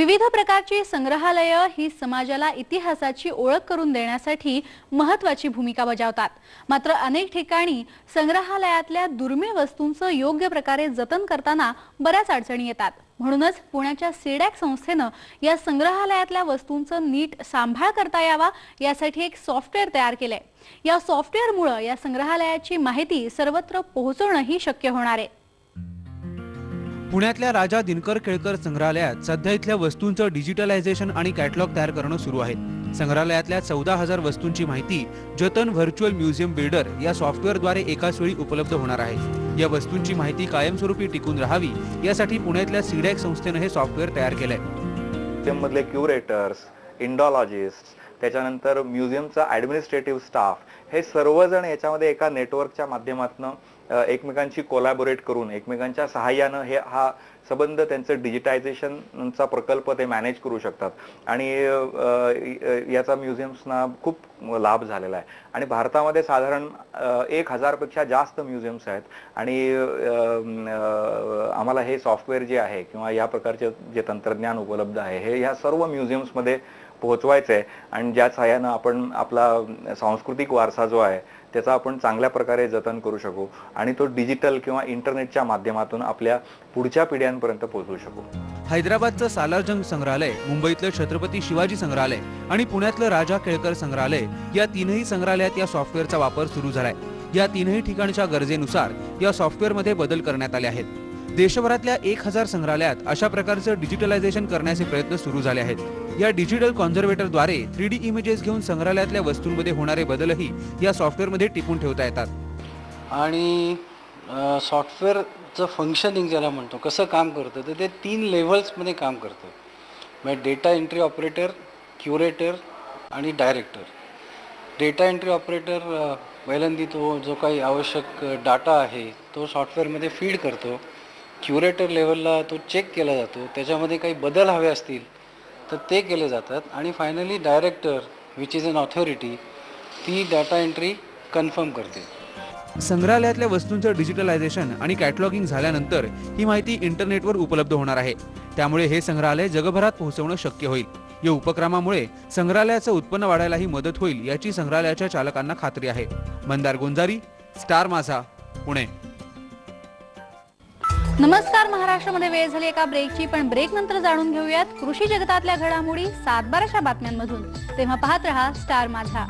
विविध प्रकारची संग्रहालये ही समाजाला इतिहासाची ओळख करून देण्यासाठी महत्त्वाची भूमिका बजावतात। मात्र अनेक ठिकाणी संग्रहालयातल्या दुर्मिळ वस्तूंचं योग्य प्रकारे जतन करताना बऱ्याच अडचणी येतात। म्हणूनच पुण्याच्या सीडॅक संस्थेने या संग्रहालयातल्या वस्तूंचं नीट सांभाळ करता यावा यासाठी एक सॉफ्टवेअर तयार केलंय। या सॉफ्टवेअरमुळे या संग्रहालयाची माहिती सर्वत्र पोहोचवणंही शक्य होणार आहे। पुण्यातल्या राजा दिनकर केळकर संग्रहालयात सध्या इथल्या वस्तूंचं डिजिटलायझेशन आणि कॅटलॉग तयार करणं सुरू आहे। संग्रहालयातल्या 14,000 वस्तूंची माहिती जतन व्हर्च्युअल म्युझियम बिल्डर या सॉफ्टवेअरद्वारे एकाच वेळी उपलब्ध होणार आहे। या वस्तूंची माहिती कायमस्वरूपी टिकून राहावी यासाठी पुण्यातल्या सीडॅक संस्थेने हे सॉफ्टवेअर तयार केलंय। म्युझियममधले क्युरेटर्स, इंडॉलॉजिस्ट, त्याच्यानंतर म्युझियमचा ॲडमिनिस्ट्रेटिव्ह स्टाफ हे सर्वजण याच्यामध्ये एका नेटवर्कच्या माध्यमातून एकमेकांशी कोलॅबोरेट करून एकमेकांच्या सहाय्यानं हा संबंध त्यांचं डिजिटायझेशनचा प्रकल्प ते मॅनेज करू शकतात आणि याचा म्युझियम्सना खूप लाभ झालेला आहे। आणि भारतामध्ये साधारण 1000 पेक्षा जास्त म्युझियम्स आहेत आणि आम्हाला हे सॉफ्टवेअर जे आहे किंवा या प्रकारचे जे तंत्रज्ञान उपलब्ध आहे हे ह्या सर्व म्युझियम्समध्ये पोहोचवायचं आहे आणि ज्या सहाय्यानं आपण आपला सांस्कृतिक वारसा जो आहे त्याचा आपण चांगल्या प्रकारे जतन करू शकू आणि तो डिजिटल किंवा इंटरनेटच्या माध्यमातून आपल्या पुढच्या पिढ्यांपर्यंत पोहोचवू शकू। हैदराबादचं सालारजंग संग्रहालय, मुंबईतलं छत्रपती शिवाजी संग्रहालय आणि पुण्यातलं राजा केळकर संग्रहालय या तीनही संग्रहालयात या सॉफ्टवेअरचा वापर सुरू झालाय। या तीनही ठिकाणच्या गरजेनुसार या सॉफ्टवेअरमध्ये बदल करण्यात आले आहेत। देशभरातल्या 1000 संग्रहालयात अशा प्रकारचं डिजिटलायझेशन करण्याचे प्रयत्न सुरू झाले आहेत। या डिजिटल कॉन्झर्वेटरद्वारे 3D इमेजेस घेऊन संग्रहालयातल्या वस्तूंमध्ये होणारे बदलही या सॉफ्टवेअरमध्ये टिपून ठेवता येतात। आणि सॉफ्टवेअरचं फंक्शनिंग ज्याला म्हणतो कसं काम करतं तर ते 3 लेव्हल्समध्ये काम करतं। म्हणजे डेटा एंट्री ऑपरेटर, क्युरेटर आणि डायरेक्टर। डेटा एंट्री ऑपरेटर पहिल्यांदा तो जो काही आवश्यक डाटा आहे तो सॉफ्टवेअरमध्ये फीड करतो। क्युरेटर लेवलला तो चेक केला जातो, त्याच्यामध्ये काही बदल हवे असतील तर ते केले जातात आणि finally director which is an authority ती डाटा एंट्री कन्फर्म करते। संग्रहालयातल्या वस्तूंचं डिजिटलायझेशन आणि कॅटलॉगिंग झाल्यानंतर ही माहिती इंटरनेटवर उपलब्ध होणार आहे। त्यामुळे हे संग्रहालय जगभरात पोहोचवणं शक्य होईल। या उपक्रमामुळे संग्रहालयाचं उत्पन्न वाढायलाही मदत होईल याची संग्रहालयाच्या चालकांना खात्री आहे। मंदार गोंजारी, स्टार माझा, पुणे। नमस्कार महाराष्ट्रामध्ये वेळ झाली एका ब्रेकची, पण ब्रेक नंतर जाणून घेऊयात कृषी जगतातल्या घडामोडी 7-12च्या बातम्यांमधून। तेव्हा पाहत रहा स्टार माझा।